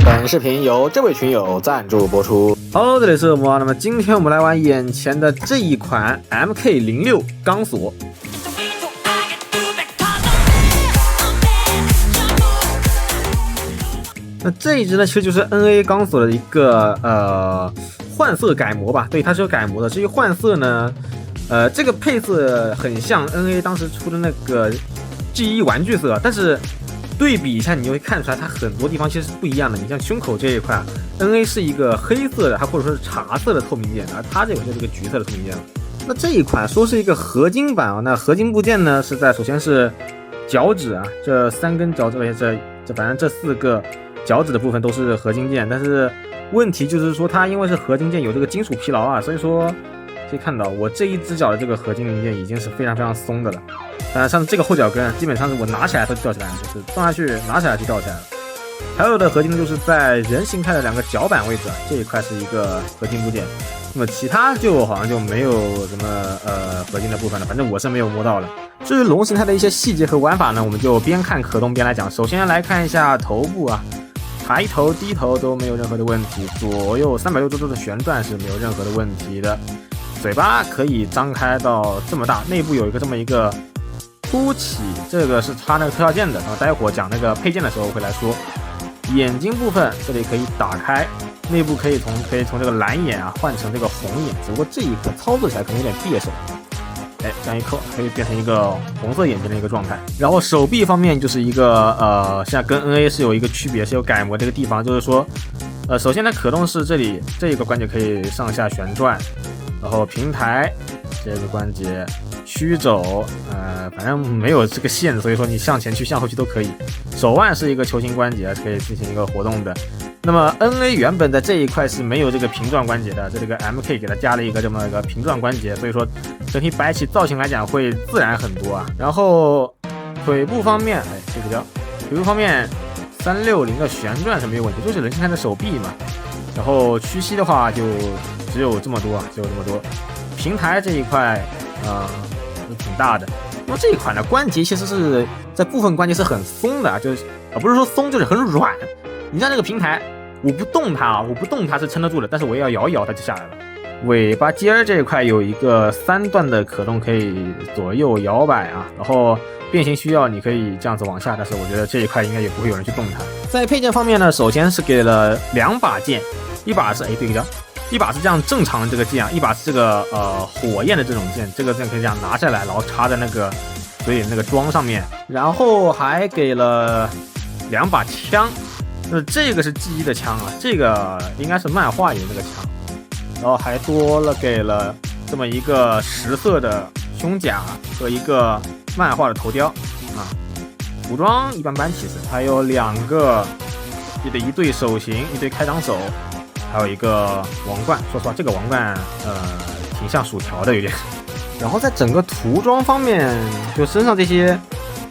本视频由这位群友赞助播出。Hello， 这里是恶魔。那么今天我们来玩眼前的这一款 MK06 钢索。那这一只呢，其实就是 NA 钢索的一个换色改模吧？对，它是有改模的。至于换色呢，这个配色很像 NA 当时出的那个 G1 玩具色，但是对比一下，你就会看出来它很多地方其实是不一样的。你像胸口这一块 ，NA 是一个黑色的，它或者说是茶色的透明件，而它这个就是一个橘色的透明件。那这一款说是一个合金版啊，那合金部件呢是在首先是脚趾啊，这3根脚趾，这反正这4个脚趾的部分都是合金件，但是问题就是说它因为是合金件有这个金属疲劳啊，所以说可以看到我这一只脚的这个合金零件已经是非常非常松的了。像这个后脚跟基本上是我拿起来它就掉起来了，就是放下去拿起来就掉起来了。还有的合金呢就是在人形态的2个脚板位置啊，这一块是一个合金部件。那么其他就好像就没有什么合金的部分了，反正我是没有摸到了。至于龙形态的一些细节和玩法呢，我们就边看可动边来讲。首先来看一下头部啊，抬头低头都没有任何的问题，左右360度的旋转是没有任何的问题的。嘴巴可以张开到这么大，内部有这么一个凸起，这个是插那个特效键的，然后待会儿讲那个配件的时候会来说。眼睛部分这里可以打开，内部可以从这个蓝眼啊换成这个红眼，只不过这一个操作起来可能有点别手。这样一扣可以变成一个红色眼睛的一个状态。然后手臂方面就是一个现在跟 NA 是有一个区别，是有改模这个地方，就是说首先它可动是这里这一个关节可以上下旋转，然后平台这个关节曲肘反正没有这个线，所以说你向前去向后去都可以。手腕是一个球形关节，可以进行一个活动的。那么 NA 原本在这一块是没有这个平转关节的，这个 MK 给它加了一个这么一个平转关节，所以说整体摆起造型来讲会自然很多啊。然后腿部方面，这个叫腿部方面360的旋转是没有问题，就是人形态的手臂嘛。然后屈膝的话就只有这么多，平台这一块挺大的。那么这一款的关节其实是在部分关节是很松的，就是不是说松，就是很软。你像这个平台，我不动它是撑得住的，但是我也要摇一摇它就下来了。尾巴尖儿这一块有一个3段的可动，可以左右摇摆啊，然后变形需要你可以这样子往下，但是我觉得这一块应该也不会有人去动它。在配件方面呢，首先是给了2把剑，一把是一把是这样正常的这个剑啊，一把是这个火焰的这种剑，这个剑可以这样拿下来，然后插在那个嘴里那个桩上面，然后还给了2把枪。这个是 G1 的枪啊，这个应该是漫画里的那个枪，然后还给了这么一个10色的胸甲和一个漫画的头雕啊。服装一般般，其实还有2个一对手型，一对开膛手，还有一个王冠。说实话，这个王冠挺像薯条的有点。然后在整个涂装方面，就身上这些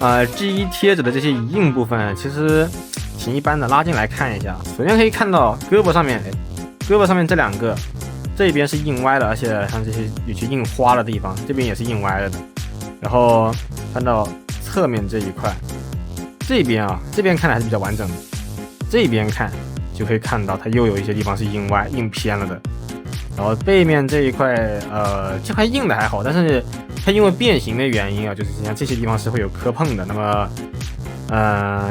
G1 贴纸的这些一印部分，其实挺一般的。拉进来看一下，首先可以看到胳膊上面这2个，这边是印歪了，而且像这些有些印花的地方，这边也是印歪了的。然后看到侧面这一块，这边看来还是比较完整的，这边看就可以看到它又有一些地方是印歪印偏了的。然后背面这一块这块印的还好，但是它因为变形的原因啊，就是像这些地方是会有磕碰的。那么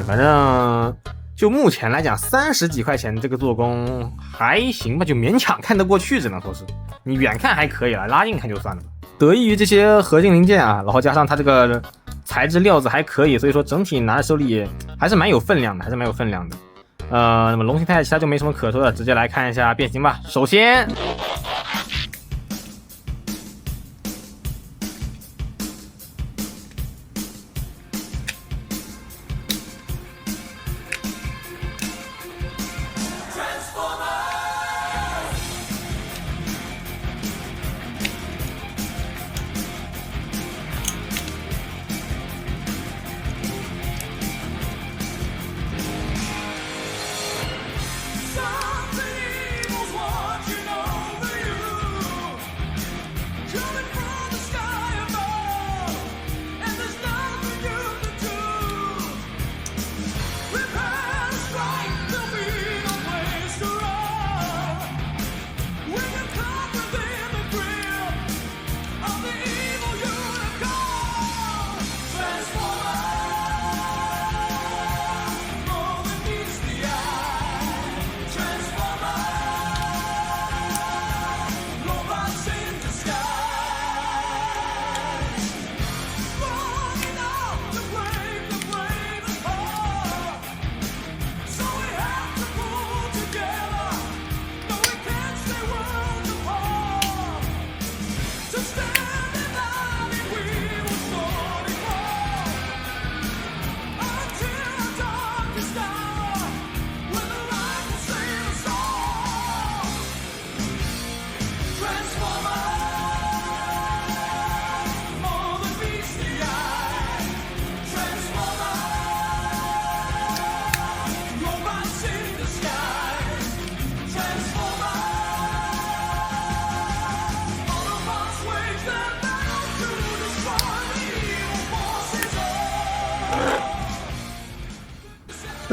反正就目前来讲30几块钱这个做工还行吧，就勉强看得过去，只能说是你远看还可以了，拉近看就算了。得益于这些合金零件啊，然后加上它这个材质料子还可以，所以说整体拿在手里还是蛮有分量的。那么龙形态其他就没什么可说的，直接来看一下变形吧。首先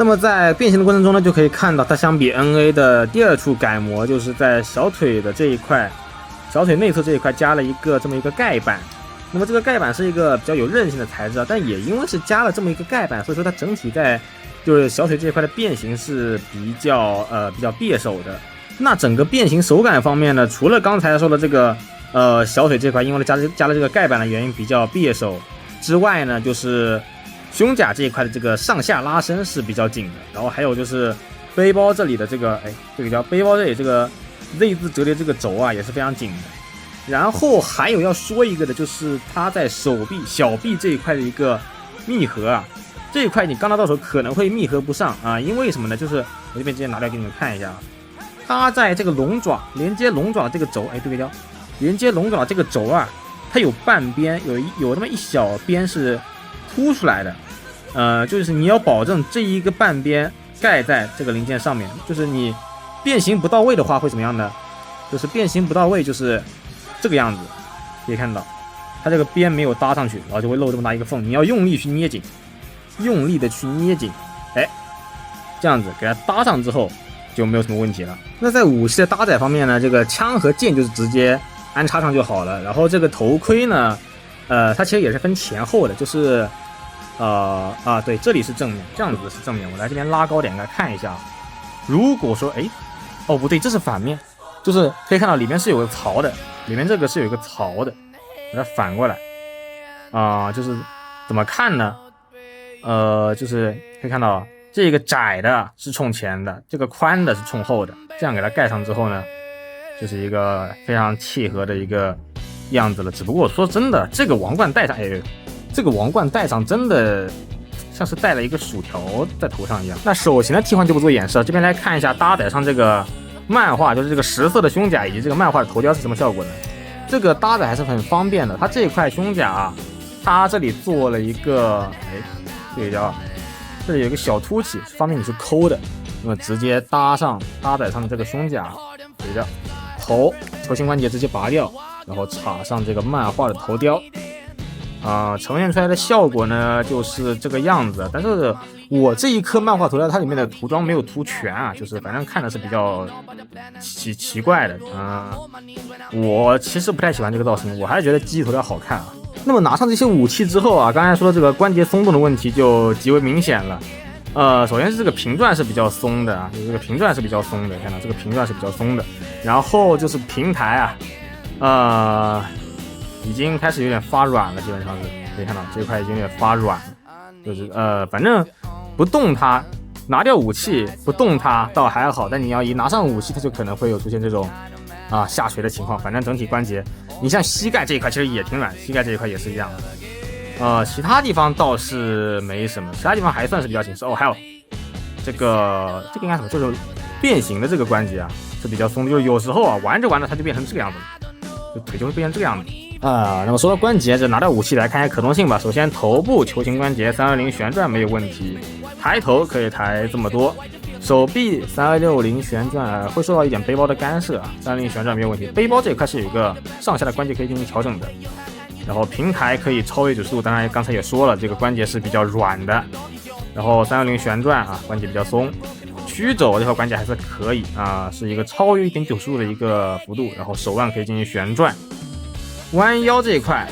那么在变形的过程中呢，就可以看到它相比 NA 的第二处改模，就是在小腿的这一块，小腿内侧这一块加了这么一个盖板。那么这个盖板是一个比较有韧性的材质啊，但也因为是加了这么一个盖板，所以说它整体在就是小腿这一块的变形是比较别手的。那整个变形手感方面呢，除了刚才说的这个小腿这块因为加了这个盖板的原因比较别手之外呢，就是胸甲这一块的这个上下拉伸是比较紧的，然后还有就是背包这里的这个这个叫背包这里这个 Z 字折叠这个轴啊也是非常紧的。然后还有要说一个的，就是它在小臂这一块的一个密合啊，这一块你刚拿到手可能会密合不上啊，因为什么呢？就是我这边直接拿掉给你们看一下，它在这个龙爪连接龙爪这个轴，对焦，连接龙爪这个轴啊，它有半边有那么一小边是凸出来的，就是你要保证这一个半边盖在这个零件上面，就是你变形不到位的话会怎么样呢？就是变形不到位就是这个样子，可以看到它这个边没有搭上去，然后就会漏这么大一个缝，你要用力去捏紧，用力的去捏紧，这样子给它搭上之后就没有什么问题了。那在武器的搭载方面呢，这个枪和剑就是直接安插上就好了，然后这个头盔呢它其实也是分前后的，就是对，这里是正面，这样子是正面，我来这边拉高点来看一下。如果说不对，这是反面，就是可以看到里面是有个槽的，里面这个是有一个槽的，把它反过来就是怎么看呢？就是可以看到这个窄的是冲前的，这个宽的是冲后的，这样给它盖上之后呢，就是一个非常契合的一个样子了。只不过说真的，这个王冠戴上，这个王冠戴上真的像是戴了一个薯条在头上一样。那手型的替换就不做演示了，这边来看一下搭载上这个漫画，就是这个10色的胸甲以及这个漫画的头雕是什么效果呢？这个搭载还是很方便的，它这一块胸甲它这里做了一个这里有一个小凸起，方便你去抠的，那么直接搭载上这个胸甲，头球形关节直接拔掉，然后插上这个漫画的头雕呈现出来的效果呢就是这个样子。但是我这一颗漫画头雕它里面的涂装没有涂全啊，就是反正看的是比较奇怪的我其实不太喜欢这个造型，我还是觉得机器头雕好看啊。那么拿上这些武器之后啊，刚才说的这个关节松动的问题就极为明显了。首先是这个平转是比较松的啊，这个平转是比较松的，看到这个平转是比较松的。然后就是平台已经开始有点发软了，基本上是可以看到这一块已经有点发软了，就是反正不动它，拿掉武器不动它倒还好，但你要一拿上武器，它就可能会有出现这种下垂的情况。反正整体关节，你像膝盖这一块其实也挺软，膝盖这一块也是一样的。其他地方倒是没什么，其他地方还算是比较紧实。还有这个应该什么，就是变形的这个关节是比较松的，就是有时候玩着玩着它就变成这个样子了，就腿就会变成这个样子。那么说到关节，就拿掉武器来看一下可动性吧。首先头部球形关节320旋转没有问题，抬头可以抬这么多，手臂360旋转会受到一点背包的干涉，320旋转没有问题。背包这一块是有一个上下的关节可以进行调整的，然后平台可以超越90度，当然刚才也说了，这个关节是比较软的。然后360旋转关节比较松，曲肘这块关节还是可以是一个超越1.90度的一个幅度，然后手腕可以进行旋转。弯腰这一块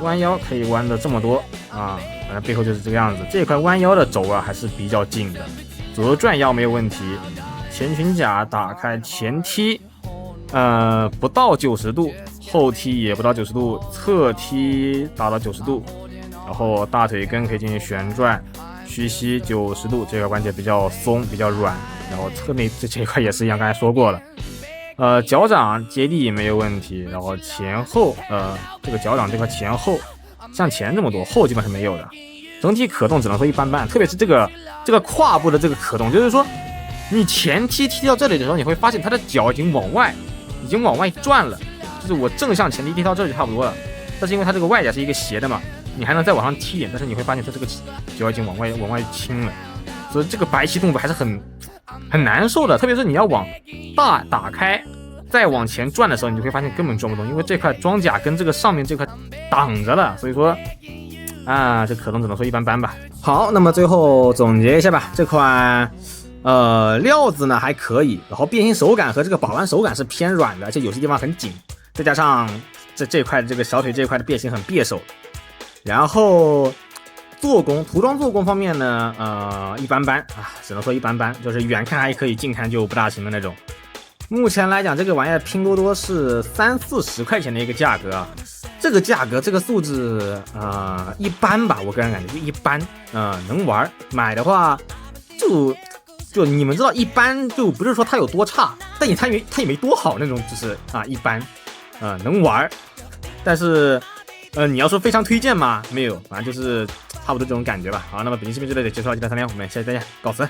弯腰可以弯的这么多反正背后就是这个样子。这一块弯腰的轴还是比较紧的，左右转腰没有问题。前裙甲打开，前踢不到90度，后踢也不到90度，侧踢达到90度，然后大腿根可以进行旋转，屈膝90度，这个关节比较松比较软。然后侧内这一块也是一样，刚才说过了。脚掌接地没有问题，然后前后这个脚掌这块前后像前这么多，后基本是没有的。整体可动只能说一般般，特别是这个胯部的这个可动，就是说你前踢到这里的时候，你会发现他的脚已经往外转了，就是我正向前踢到这里差不多了，但是因为它这个外甲是一个斜的嘛，你还能再往上踢一点，但是你会发现它这个脚已经往外倾了，所以这个白棋动作还是很难受的，特别是你要往打开再往前转的时候，你就会发现根本转不动，因为这块装甲跟这个上面这块挡着了，所以说啊，这可动只能说一般般吧。好，那么最后总结一下吧，这款料子呢还可以，然后变形手感和这个把玩手感是偏软的，而且有些地方很紧，再加上这块的这个小腿这一块的变形很别手，然后做工涂装做工方面呢，一般般啊，只能说一般般，就是远看还可以，近看就不大行的那种。目前来讲，这个玩意儿拼多多是30-40块钱的一个价格啊，这个价格这个素质一般吧，我个人感觉就一般，能玩买的话就你们知道一般就不是说它有多差，但它也没多好那种，就是一般，能玩，但是你要说非常推荐吗？没有，反正就是差不多这种感觉吧。好，那么本期视频就到这里结束了，记得3连，我们下期再见，告辞。